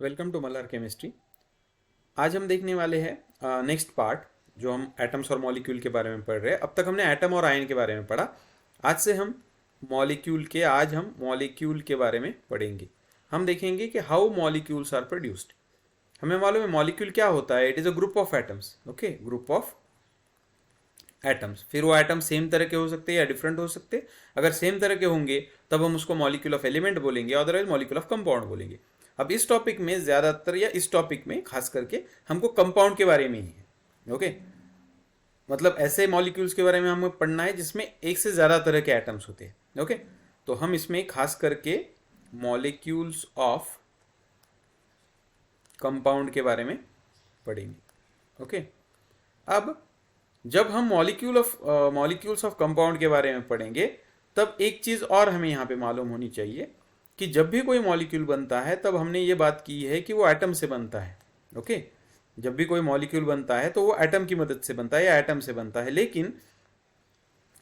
Welcome to Malhar chemistry. आज हम देखने वाले हैं नेक्स्ट पार्ट, जो हम एटम्स और मॉलिक्यूल के बारे में पढ़ रहे हैं। अब तक हमने एटम और आयन के बारे में पढ़ा। आज हम मॉलिक्यूल के बारे में पढ़ेंगे। हम देखेंगे कि हाउ मॉलिक्यूल्स आर प्रोड्यूस्ड। हमें मालूम है मॉलिक्यूल क्या होता है। It is a group of atoms. Okay, group of atoms. फिर वो एटम सेम तरह के हो सकते हैं या डिफरेंट हो सकते हैं। अगर सेम तरह के होंगे तब हम उसको मॉलिक्यूल ऑफ एलिमेंट बोलेंगे, अदरवाइज मॉलिक्यूल ऑफ कंपाउंड बोलेंगे। अब इस टॉपिक में ज़्यादातर, या इस टॉपिक में खास करके, हमको कंपाउंड के बारे में ही है। ओके, मतलब ऐसे मॉलिक्यूल्स के बारे में हमें पढ़ना है जिसमें एक से ज़्यादा तरह के एटम्स होते हैं। ओके, तो हम इसमें खास करके मॉलिक्यूल्स ऑफ कंपाउंड के बारे में पढ़ेंगे। ओके, अब जब हम मॉलिक्यूल्स ऑफ कंपाउंड के बारे में पढ़ेंगे तब एक चीज़ और हमें यहाँ पे मालूम होनी चाहिए कि जब भी कोई मॉलिक्यूल बनता है तब हमने ये बात की है कि वो एटम से बनता है। ओके, जब भी कोई मॉलिक्यूल बनता है तो वो एटम की मदद से बनता है या एटम से बनता है। लेकिन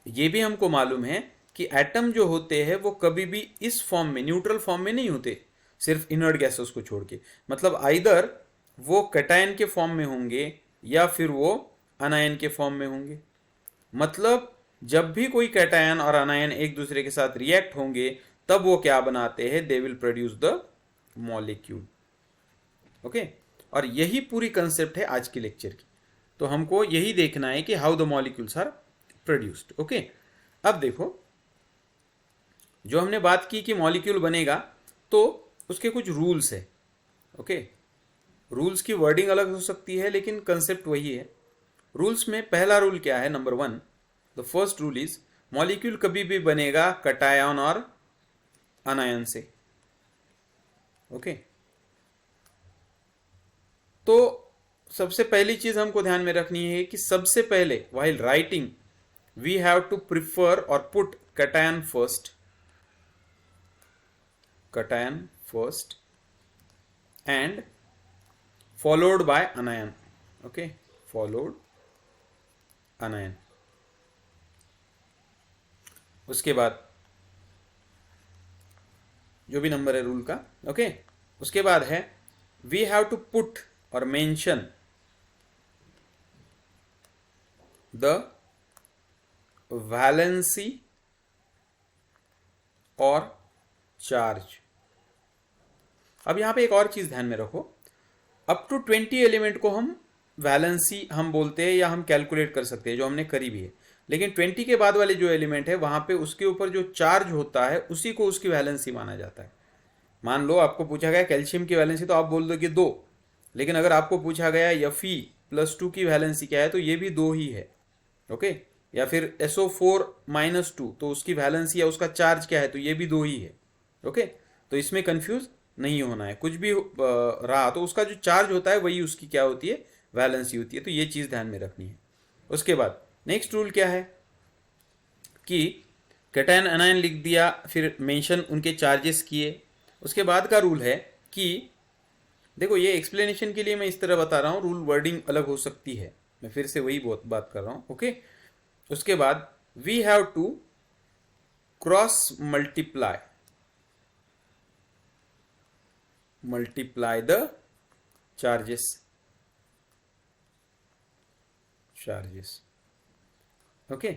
ये भी हमको मालूम है कि एटम जो होते हैं वो कभी भी इस फॉर्म में, न्यूट्रल फॉर्म में नहीं होते, सिर्फ इनर्ट गैसेस को छोड़ के। मतलब आइदर वो कैटायन के फॉर्म में होंगे या फिर वो अनायन के फॉर्म में होंगे। मतलब जब भी कोई कैटायन और अनायन एक दूसरे के साथ रिएक्ट होंगे तब वो क्या बनाते हैं, they will produce the molecule. Okay, और यही पूरी कंसेप्ट है आज के लेक्चर की। तो हमको यही देखना है कि how the molecules are produced. Okay, अब देखो, जो हमने बात की कि मॉलिक्यूल बनेगा तो उसके कुछ रूल्स है। ओके, रूल्स की वर्डिंग अलग हो सकती है लेकिन कंसेप्ट वही है। रूल्स में पहला रूल क्या है? Number 1, the first rule is molecule कभी भी बनेगा कैटायन और अनायन से। ओके, तो सबसे पहली चीज हमको ध्यान में रखनी है कि सबसे पहले while writing we have to prefer और put cation first and followed by anion. Okay, followed anion. उसके बाद जो भी नंबर है रूल का, ओके, उसके बाद है वी हैव टू पुट और मेंशन द वैलेंसी और चार्ज। अब यहां पे एक और चीज ध्यान में रखो, अप टू 20 एलिमेंट को हम वैलेंसी हम बोलते हैं या हम कैलकुलेट कर सकते हैं, जो हमने करी भी है। लेकिन 20 के बाद वाले जो एलिमेंट है वहां पे उसके ऊपर जो चार्ज होता है उसी को उसकी वैलेंसी माना जाता है। मान लो आपको पूछा गया कैल्शियम की वैलेंसी, तो आप बोल दोगे 2। लेकिन अगर आपको पूछा गया Fe+2 की वैलेंसी क्या है, तो ये भी 2 ही है। ओके, या फिर SO4-2, तो उसकी वैलेंसी या उसका चार्ज क्या है, तो ये भी 2 ही है। ओके, तो इसमें कंफ्यूज नहीं होना है। कुछ भी रहा तो उसका जो चार्ज होता है वही उसकी क्या होती है, वैलेंसी होती है। तो ये चीज़ ध्यान में रखनी है। उसके बाद नेक्स्ट रूल क्या है कि कैटायन अनायन लिख दिया, फिर मेंशन उनके चार्जेस किए। उसके बाद का रूल है कि देखो, ये एक्सप्लेनेशन के लिए मैं इस तरह बता रहा हूँ, रूल वर्डिंग अलग हो सकती है, मैं फिर से वही बात कर रहा हूँ। ओके, उसके बाद we have to cross multiply the charges. Okay,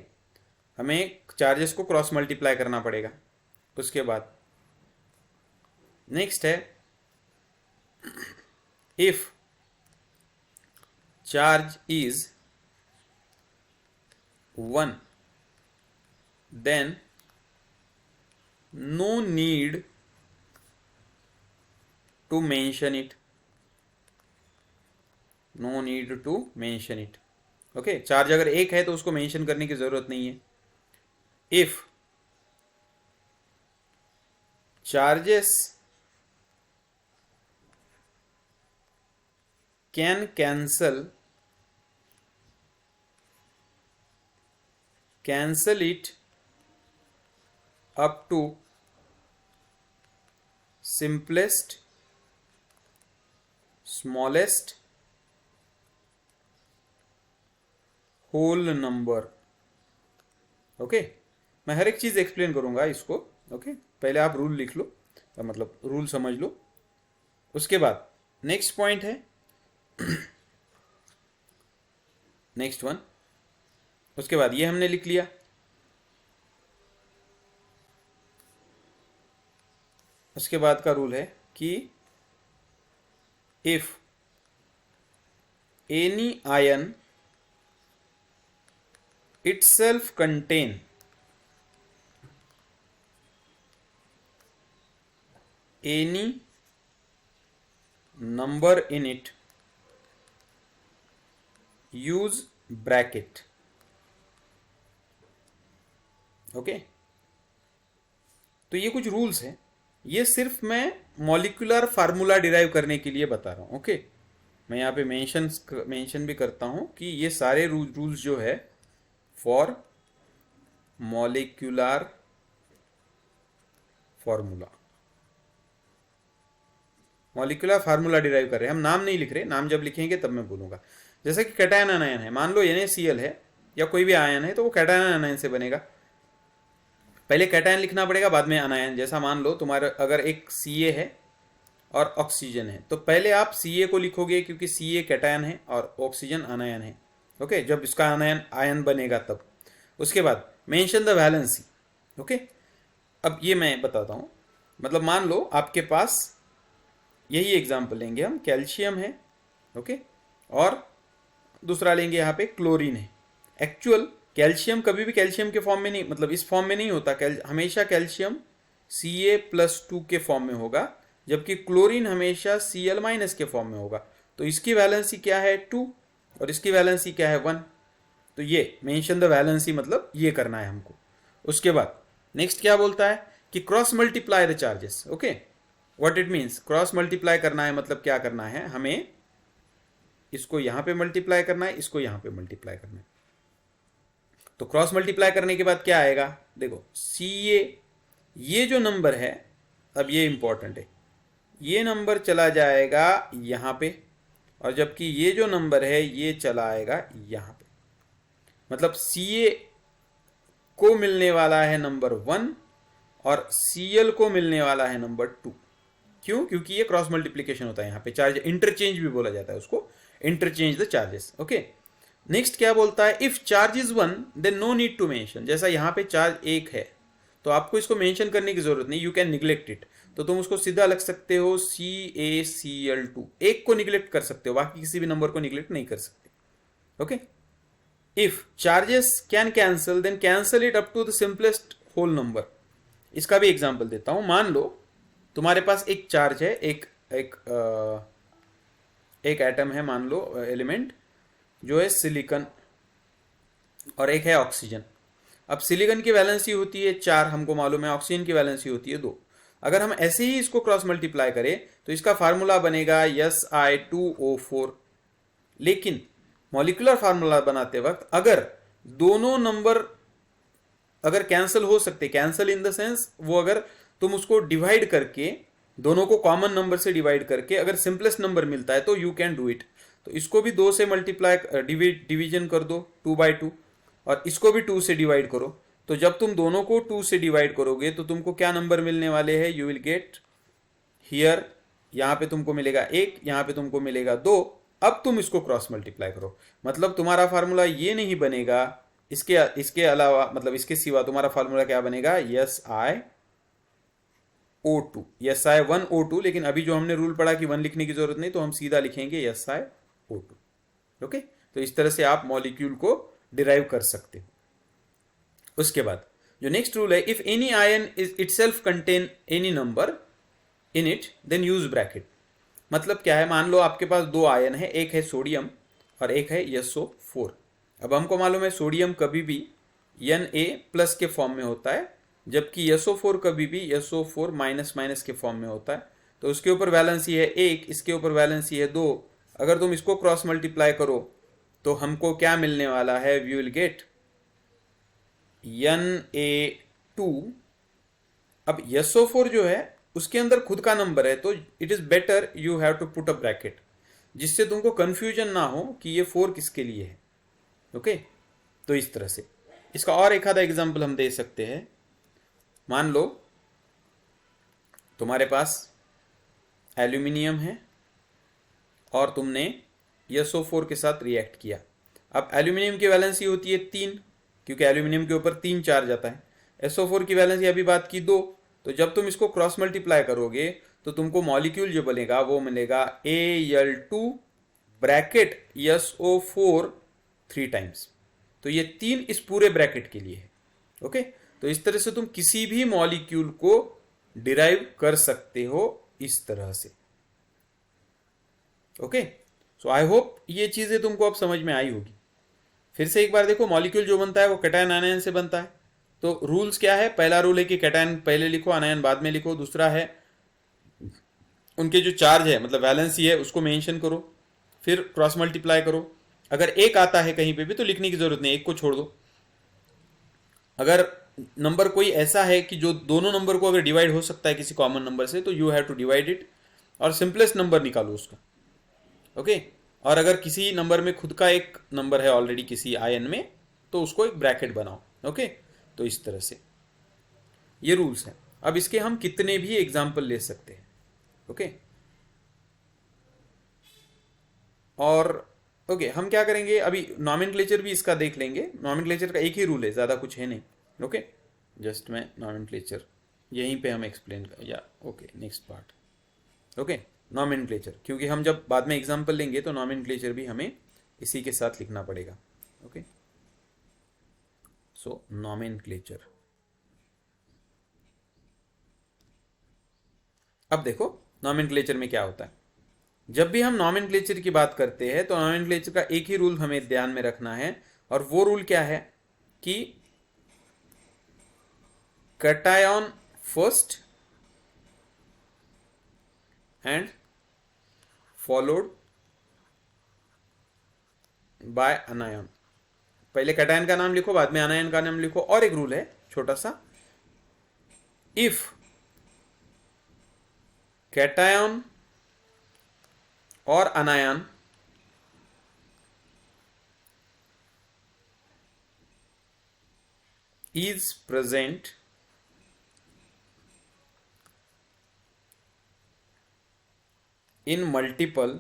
हमें चार्जेस को क्रॉस मल्टीप्लाई करना पड़ेगा। उसके बाद नेक्स्ट है, if charge is 1 then no need to mention it. Okay, charge अगर 1 है तो उसको मेंशन करने की जरूरत नहीं है। If charges can cancel it up to simplest smallest whole number. Okay, मैं हर एक चीज एक्सप्लेन करूंगा इसको। ओके, पहले आप रूल लिख लो, मतलब रूल समझ लो। उसके बाद नेक्स्ट पॉइंट है, नेक्स्ट वन, उसके बाद ये हमने लिख लिया। उसके बाद का रूल है कि if any ion itself contain any number in it, use bracket। Okay, तो ये कुछ रूल्स हैं, ये सिर्फ मैं मॉलिक्यूलर फार्मूला डिराइव करने के लिए बता रहा हूं। ओके, मैं यहाँ पे मेंशन भी करता हूं कि ये सारे रूल्स जो है for molecular formula, molecular formula derive कर रहे हैं हम, नाम नहीं लिख रहे, नाम जब लिखेंगे तब मैं बोलूंगा। जैसे कि कैटायन आयन है, मान लो NaCl है या कोई भी आयन है, तो वो कैटायन आयन से बनेगा। पहले कैटायन लिखना पड़ेगा, बाद में आयन। जैसा मान लो तुम्हारा अगर एक Ca है और ऑक्सीजन है, तो पहले आप Ca को लिखोगे क्योंकि Ca कैटायन है और ऑक्सीजन अनायन है। ओके, जब इसका आयन बनेगा तब। उसके बाद मेंशन द वैलेंसी। ओके, अब ये मैं बताता हूँ, मतलब मान लो आपके पास, यही एग्जांपल लेंगे हम, कैल्शियम है, ओके, और दूसरा लेंगे यहाँ पे क्लोरीन है। एक्चुअल कैल्शियम कभी भी कैल्शियम के फॉर्म में नहीं, मतलब इस फॉर्म में नहीं होता, हमेशा कैल्शियम Ca+2 के फॉर्म में होगा, जबकि क्लोरीन हमेशा Cl- के फॉर्म में होगा। तो इसकी वैलेंसी क्या है 2 और इसकी वैलेंसी क्या है 1। तो ये मेंशन द वैलेंसी, मतलब ये करना है हमको। उसके बाद नेक्स्ट क्या बोलता है कि cross multiply the charges. Okay, what it means, cross multiply करना है मतलब क्या करना है, हमें इसको यहां पे मल्टीप्लाई करना है, इसको यहां पे मल्टीप्लाई करना है। तो क्रॉस मल्टीप्लाई करने के बाद क्या आएगा, देखो Ca, ये जो नंबर है, अब ये इंपॉर्टेंट है, ये नंबर चला जाएगा यहां पे, और जबकि ये जो नंबर है ये चला आएगा यहां पे। मतलब Ca को मिलने वाला है नंबर 1 और Cl को मिलने वाला है नंबर 2। क्यों? क्योंकि ये क्रॉस मल्टीप्लीकेशन होता है, यहाँ पे चार्ज इंटरचेंज भी बोला जाता है उसको, interchange the charges. Okay, next क्या बोलता है, if charge is 1 then no need to mention. जैसा यहाँ पे चार्ज 1 है तो आपको इसको मेंशन करने की जरूरत नहीं, यू कैन निग्लेक्ट इट। तो तुम उसको सीधा लग सकते हो CaCl2, एक को निग्लेक्ट कर सकते हो, बाकी किसी भी नंबर को निग्लेक्ट नहीं कर सकते। Okay, if charges can cancel then cancel it up to the simplest whole number. इसका भी एग्जांपल देता हूं, मान लो तुम्हारे पास एक चार्ज है, एक एटम है, मान लो एलिमेंट जो है सिलिकॉन, और एक है ऑक्सीजन। अब सिलिकॉन की वैलेंसी होती है 4, हमको मालूम है, ऑक्सीजन की वैलेंसी होती है 2। अगर हम ऐसे ही इसको क्रॉस मल्टीप्लाई करें तो इसका फार्मूला बनेगा Si2O4। लेकिन मॉलिक्यूलर फार्मूला बनाते वक्त अगर दोनों नंबर अगर कैंसिल हो सकते, कैंसिल इन द सेंस वो अगर तुम उसको डिवाइड करके, दोनों को कॉमन नंबर से डिवाइड करके अगर सिंपलेस्ट नंबर मिलता है तो यू कैन डू इट। तो इसको भी 2 से मल्टीप्लाई डिवीजन कर दो 2/2, और इसको भी 2 से डिवाइड करो। तो जब तुम दोनों को 2 से डिवाइड करोगे तो तुमको क्या नंबर मिलने वाले हैं, यू विल गेट हियर, यहाँ पे तुमको मिलेगा 1, यहाँ पे तुमको मिलेगा 2। अब तुम इसको क्रॉस मल्टीप्लाई करो, मतलब तुम्हारा फार्मूला ये नहीं बनेगा, इसके अलावा, मतलब इसके सिवा तुम्हारा फार्मूला क्या बनेगा, SiO2, Si1O2। लेकिन अभी जो हमने रूल पढ़ा कि 1 लिखने की जरूरत नहीं, तो हम सीधा लिखेंगे SiO2। ओके, तो इस तरह से आप मॉलिक्यूल को डिराइव कर सकते हो। उसके बाद जो नेक्स्ट रूल है, if any ion is itself contain any number in it then use bracket. मतलब क्या है, मान लो आपके पास 2 आयन है, एक है सोडियम और एक है SO4। अब हमको मालूम है सोडियम कभी भी Na+ के फॉर्म में होता है, जबकि SO4 कभी भी SO4- के फॉर्म में होता है। तो उसके ऊपर वैलेंसी है 1, इसके ऊपर वैलेंसी है 2। अगर तुम इसको क्रॉस मल्टीप्लाई करो तो हमको क्या मिलने वाला है, वी विल गेट Na2। अब SO4 जो है उसके अंदर खुद का नंबर है, तो it is better you have to put a bracket, जिससे तुमको कंफ्यूजन ना हो कि ये 4 किसके लिए है। ओके, तो इस तरह से इसका और एक आधा एग्जांपल हम दे सकते हैं। मान लो तुम्हारे पास एल्यूमिनियम है और तुमने SO4 के साथ रिएक्ट किया। अब एल्यूमिनियम की वैलेंसी होती है 3, क्योंकि एल्यूमिनियम के ऊपर 3 चार्ज आता है। SO4 की वैलेंसी अभी बात की 2। तो जब तुम इसको क्रॉस मल्टीप्लाई करोगे तो तुमको मॉलिक्यूल जो बनेगा वो मिलेगा Al2 ब्रैकेट SO4 3 टाइम्स। तो ये 3 इस पूरे ब्रैकेट के लिए है। ओके, तो इस तरह से तुम किसी भी मॉलिक्यूल को डिराइव कर सकते हो इस तरह से। ओके, सो आई होप ये चीजें तुमको अब समझ में आई होगी। फिर से एक बार देखो, मॉलिक्यूल जो बनता है वो कैटायन आनायन से बनता है। तो रूल्स क्या है? पहला रूल है कि कैटायन पहले लिखो, आनायन बाद में लिखो। दूसरा है उनके जो चार्ज है, मतलब वैलेंसी है, उसको मेंशन करो, फिर क्रॉस मल्टीप्लाई करो। अगर एक आता है कहीं पे भी तो लिखने की जरूरत नहीं, एक को छोड़ दो। अगर नंबर कोई ऐसा है कि जो दोनों नंबर को अगर डिवाइड हो सकता है किसी कॉमन नंबर से, तो you have to divide it और सिंपलेस्ट नंबर निकालो उसका। ओके, और अगर किसी नंबर में खुद का एक नंबर है ऑलरेडी किसी आयन में, तो उसको एक ब्रैकेट बनाओ। ओके, तो इस तरह से ये रूल्स हैं। अब इसके हम कितने भी एग्जाम्पल ले सकते हैं। ओके, और ओके, हम क्या करेंगे अभी, नॉमेनक्लेचर भी इसका देख लेंगे। नॉमेनक्लेचर का एक ही रूल है, ज़्यादा कुछ है नहीं। ओके, जस्ट मैं नॉमेनक्लेचर यहीं पे हम एक्सप्लेन कर, या okay next part. Okay, nomenclature, क्योंकि हम जब बाद में एग्जाम्पल लेंगे तो नॉमेनक्लेचर भी हमें इसी के साथ लिखना पड़ेगा। ओके, सो नॉमेनक्लेचर। अब देखो नॉमेनक्लेचर में क्या होता है। जब भी हम नॉमेनक्लेचर की बात करते हैं तो नॉमेनक्लेचर का एक ही रूल हमें ध्यान में रखना है, और वो रूल क्या है कि cation first and followed by अनायन। पहले कैटायन का नाम लिखो, बाद में अनायन का नाम लिखो। और एक रूल है छोटा सा, इफ कैटायन और अनायन is present in multiple,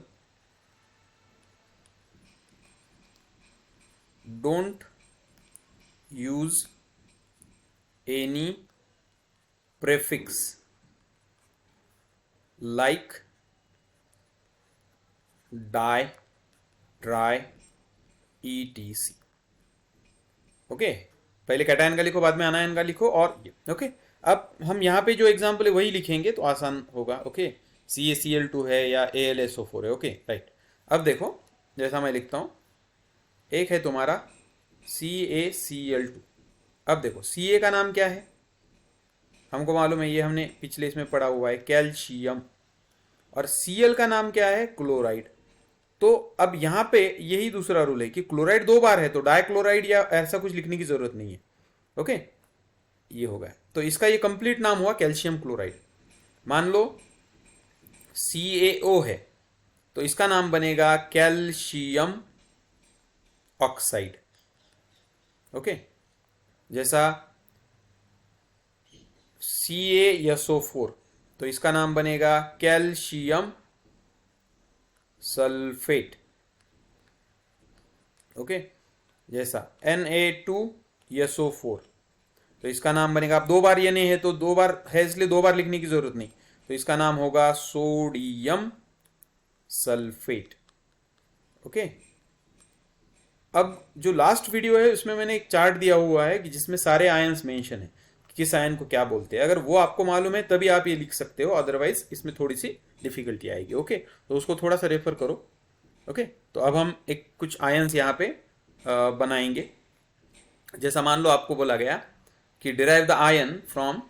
don't use any prefix like die, try, etc. Okay, पहले कैटायन का लिखो, बाद में अनायन का लिखो। और ओके, अब हम यहाँ पे जो एग्जाम्पल है वही लिखेंगे तो आसान होगा। ओके, CaCl2 है या AlSO4 है। ओके राइट, अब देखो जैसा मैं लिखता हूँ, एक है तुम्हारा CaCl2। अब देखो Ca का नाम क्या है, हमको मालूम है, ये हमने पिछले इसमें पढ़ा हुआ है, कैल्शियम। और Cl का नाम क्या है, क्लोराइड। तो अब यहाँ पे यही दूसरा रूल है कि क्लोराइड 2 बार है तो डाइक्लोराइड या ऐसा कुछ लिखने की जरूरत नहीं है। ओके, ये हो गया। तो इसका ये कंप्लीट नाम हुआ कैल्शियम क्लोराइड। मान लो CaO है तो इसका नाम बनेगा कैल्शियम ऑक्साइड। ओके, जैसा CaSO4 तो इसका नाम बनेगा कैल्शियम सल्फेट। ओके, जैसा Na2SO4 तो इसका नाम बनेगा, अब 2 बार ये नहीं है तो 2 बार है इसलिए 2 बार लिखने की जरूरत नहीं, तो इसका नाम होगा सोडियम सल्फेट। ओके, अब जो लास्ट वीडियो है उसमें मैंने एक चार्ट दिया हुआ है कि जिसमें सारे आयंस मेंशन है कि किस आयन को क्या बोलते हैं। अगर वो आपको मालूम है तभी आप ये लिख सकते हो, अदरवाइज इसमें थोड़ी सी डिफिकल्टी आएगी। ओके, तो उसको थोड़ा सा रेफर करो। ओके, तो अब हम एक कुछ आयंस यहाँ पे बनाएंगे। जैसा मान लो आपको बोला गया कि derive the ion from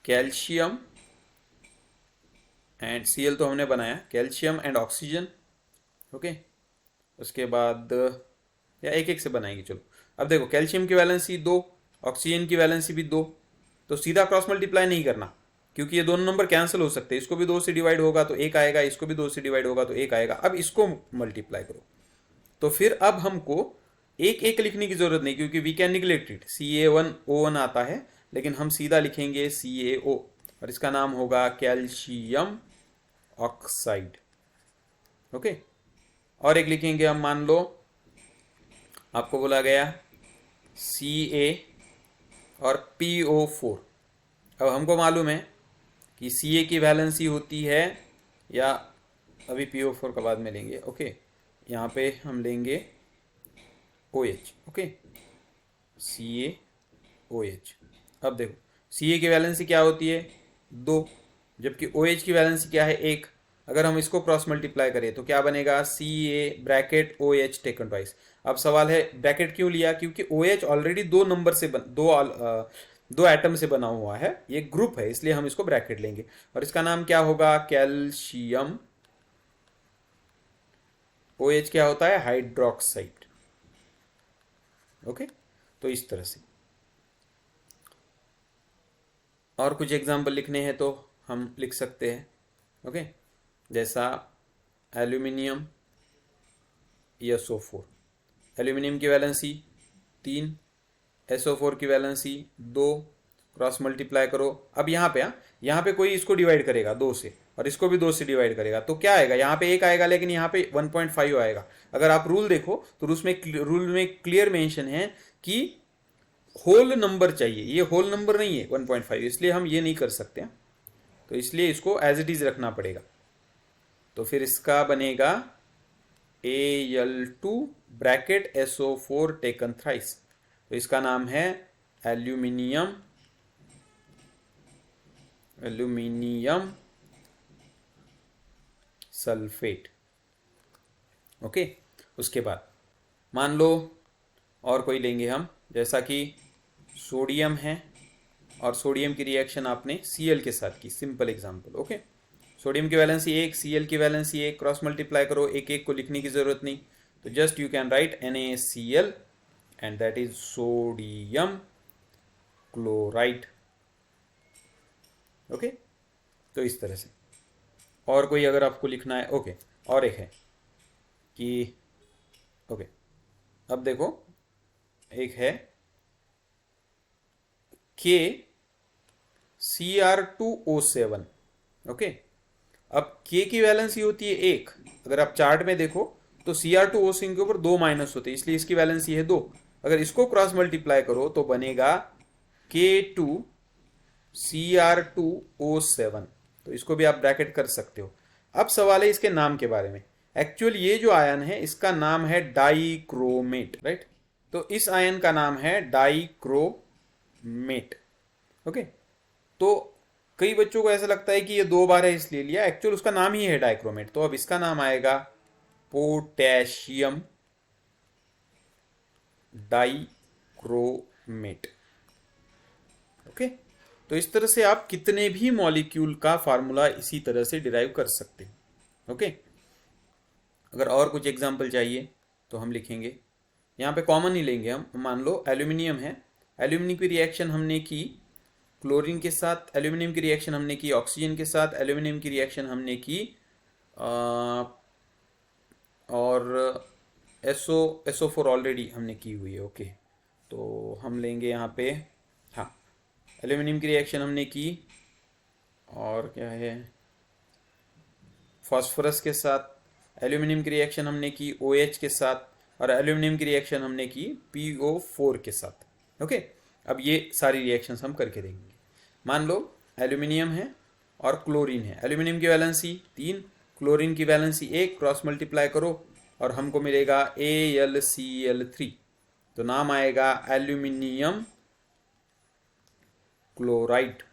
calcium and Cl तो हमने बनाया, कैल्शियम एंड ऑक्सीजन। ओके, उसके बाद या एक एक से बनाएंगे। चलो, अब देखो कैल्शियम की वैलेंसी 2, ऑक्सीजन की वैलेंसी भी 2, तो सीधा क्रॉस मल्टीप्लाई नहीं करना क्योंकि ये दोनों नंबर कैंसिल हो सकते हैं। इसको भी 2 से डिवाइड होगा तो 1 आएगा, इसको भी 2 से डिवाइड होगा तो 1 आएगा। अब इसको मल्टीप्लाई करो तो फिर अब हमको एक एक लिखने की जरूरत नहीं, क्योंकि we can neglect it. Ca1O1 आता है लेकिन हम सीधा लिखेंगे CaO और इसका नाम होगा कैल्शियम ऑक्साइड। ओके, और एक लिखेंगे हम, मान लो आपको बोला गया Ca और PO4। अब हमको मालूम है कि Ca की वैलेंसी होती है, या अभी PO4 का बाद में लेंगे। ओके, यहाँ पे हम लेंगे OH। Okay, CaOH। अब देखो Ca की वैलेंसी क्या होती है, 2, जबकि OH की वैलेंसी क्या है, 1। अगर हम इसको क्रॉस मल्टीप्लाई करें तो क्या बनेगा, Ca bracket OH taken twice. अब सवाल है ब्रैकेट क्यों लिया, क्योंकि OH ऑलरेडी 2 नंबर से दो एटम से बना हुआ है, ये ग्रुप है, इसलिए हम इसको ब्रैकेट लेंगे। और इसका नाम क्या होगा, कैल्शियम। OH क्या होता है, हाइड्रोक्साइड। ओके, तो इस तरह से। और कुछ एग्जाम्पल लिखने हैं तो हम लिख सकते हैं। ओके, जैसा एल्यूमिनियम SO4, एल्यूमिनियम की वैलेंसी 3, SO4 की वैलेंसी 2, क्रॉस मल्टीप्लाई करो। अब यहाँ पे कोई इसको डिवाइड करेगा 2 से, और इसको भी 2 से डिवाइड करेगा, तो क्या आएगा, यहाँ पे 1 आएगा, लेकिन यहाँ पे 1.5 आएगा। अगर आप रूल देखो तो रूल में क्लियर मेंशन है कि होल नंबर चाहिए, ये होल नंबर नहीं है 1.5, इसलिए हम ये नहीं कर सकते हैं, तो इसलिए इसको एज इट इज रखना पड़ेगा। तो फिर इसका बनेगा Al2 bracket SO4 taken thrice, तो इसका नाम है एल्यूमिनियम सल्फेट। ओके, उसके बाद मान लो और कोई लेंगे हम, जैसा कि सोडियम है, और सोडियम की रिएक्शन आपने Cl के साथ की, सिंपल एग्जांपल। ओके, सोडियम की वैलेंसी 1, Cl की वैलेंसी 1, क्रॉस मल्टीप्लाई करो, एक एक को लिखने की जरूरत नहीं, तो just you can write NaCl and that is sodium chloride. Okay, तो इस तरह से। और कोई अगर आपको लिखना है, ओके, और एक है कि ओके, अब देखो एक है KCr2O7। ओके, अब K की वैलेंसी होती है 1, अगर आप चार्ट में देखो तो Cr2O7 के ऊपर 2 माइनस होते हैं, इसलिए इसकी वैलेंसी है 2। अगर इसको क्रॉस मल्टीप्लाई करो तो बनेगा K2Cr2O7, तो इसको भी आप ब्रैकेट कर सकते हो। अब सवाल है इसके नाम के बारे में। एक्चुअल ये जो आयन है इसका नाम है डाइक्रोमेट, राइट, तो इस आयन का नाम है डाइक्रोमेट। ओके, तो कई बच्चों को ऐसा लगता है कि ये 2 बार है इसलिए लिया, एक्चुअल उसका नाम ही है डाइक्रोमेट, तो अब इसका नाम आएगा पोटेशियम डाइक्रोमेट। ओके, तो इस तरह से आप कितने भी मॉलिक्यूल का फार्मूला इसी तरह से डिराइव कर सकते हैं। ओके, अगर और कुछ एग्जांपल चाहिए तो हम लिखेंगे, यहाँ पे कॉमन ही लेंगे हम। मान लो एल्यूमिनियम है, एल्यूमिनियम की रिएक्शन हमने की क्लोरीन के साथ, एल्यूमिनियम की रिएक्शन हमने की ऑक्सीजन के साथ, एल्यूमिनियम की रिएक्शन हमने की और SO4 ऑलरेडी हमने की हुई है। ओके, तो हम लेंगे यहाँ पे, हाँ, एल्यूमिनियम की रिएक्शन हमने की, और क्या है, फास्फोरस के साथ, एल्यूमिनियम की रिएक्शन हमने की OH के साथ, और एल्यूमिनियम की रिएक्शन हमने की PO4 के साथ। ओके, अब ये सारी रिएक्शंस हम करके देखेंगे। मान लो एल्यूमिनियम है और क्लोरीन है, एल्यूमिनियम की वैलेंसी 3, क्लोरीन की वैलेंसी 1, क्रॉस मल्टीप्लाई करो और हमको मिलेगा AlCl3, तो नाम आएगा एल्यूमिनियम क्लोराइड।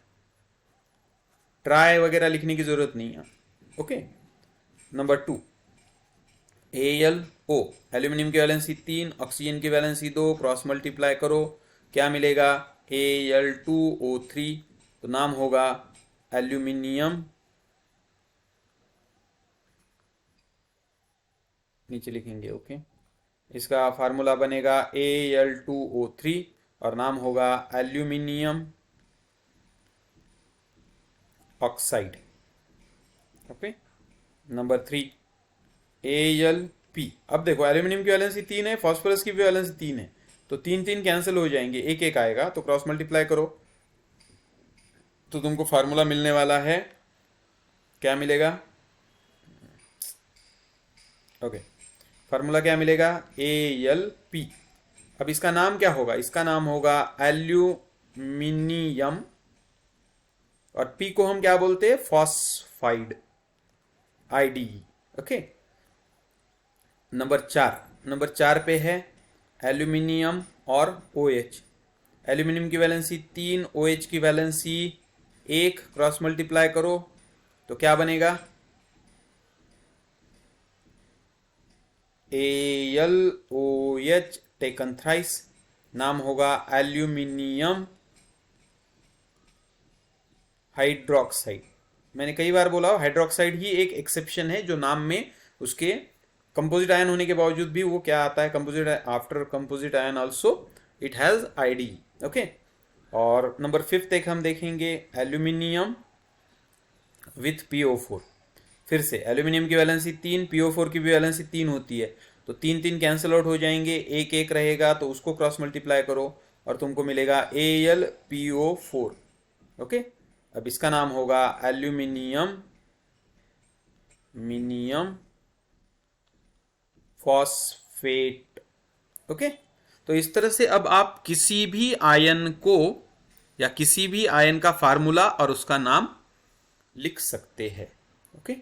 ट्राई वगैरह लिखने की जरूरत नहीं है। ओके, नंबर 2 AlO, एल्यूमिनियम की वैलेंसी 3, ऑक्सीजन की वैलेंसी 2, क्रॉस मल्टीप्लाई करो, क्या मिलेगा, Al2O3, तो नाम होगा एल्यूमिनियम, नीचे लिखेंगे। ओके, इसका फार्मूला बनेगा Al2O3 और नाम होगा aluminium oxide. Okay, number 3 Alp। अब देखो एल्यूमिनियम की वैलेंसी 3 है, फास्फोरस की भी वैलेंसी 3 है, तो 3 3 कैंसिल हो जाएंगे, एक एक आएगा, तो क्रॉस मल्टीप्लाई करो तो तुमको फार्मूला मिलने वाला है, क्या मिलेगा, ओके, फार्मूला क्या मिलेगा, AlP। अब इसका नाम क्या होगा, इसका नाम होगा एल्यूमिनियम, और P को हम क्या बोलते हैं, फॉस्फाइड, IDE। ओके, नंबर 4 पे है एल्यूमिनियम और OH। एल्यूमिनियम की वैलेंसी 3, OH की वैलेंसी 1, क्रॉस मल्टीप्लाई करो तो क्या बनेगा, AlOH टेकन थ्राइस, नाम होगा एल्यूमिनियम हाइड्रोक्साइड। मैंने कई बार बोला, हाइड्रोक्साइड ही एक एक्सेप्शन है जो नाम में उसके कंपोजिट आयन होने के बावजूद भी वो क्या आता है, composite, after composite ion also it has ID। Okay, और नंबर 5 एक हम देखेंगे एल्यूमिनियम विथ PO4। फिर से एल्यूमिनियम की वैलेंसी 3, PO4 की भी वैलेंसी 3 होती है, तो 3 3 कैंसिल आउट हो जाएंगे, एक एक रहेगा, तो उसको क्रॉस मल्टीप्लाई करो और तुमको मिलेगा AlPO4। ओके, अब इसका नाम होगा एल्यूमिनियम मिनियम फॉस्फेट। ओके, तो इस तरह से अब आप किसी भी आयन को या किसी भी आयन का फार्मूला और उसका नाम लिख सकते हैं। ओके,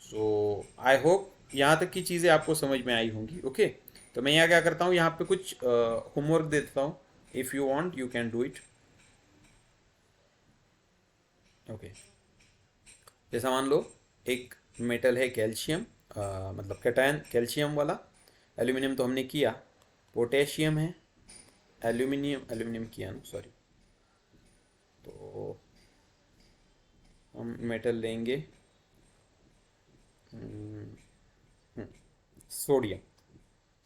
सो आई होप यहाँ तक की चीज़ें आपको समझ में आई होंगी। ओके, तो मैं यहाँ क्या करता हूँ, यहाँ पे कुछ होमवर्क दे देता हूँ, if you want you can do it. Okay, जैसा मान लो एक मेटल है कैल्शियम, मतलब कैटायन कैल्शियम वाला, एल्यूमिनियम तो हमने किया, पोटेशियम है, एल्यूमिनियम किया ना, सॉरी, तो हम मेटल लेंगे सोडियम।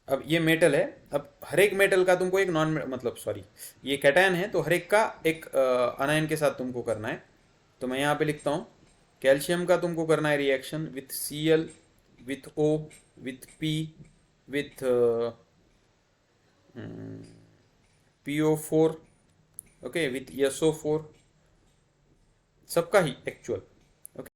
अब ये मेटल है, अब हर एक मेटल का तुमको एक नॉन, मतलब सॉरी, ये कैटायन है तो हर एक का एक अनायन के साथ तुमको करना है। तो मैं यहाँ पे लिखता हूँ, कैल्शियम का तुमको करना है reaction with Cl, with O, with P, with PO4, okay, with SO4, सबका ही एक्चुअल। ओके,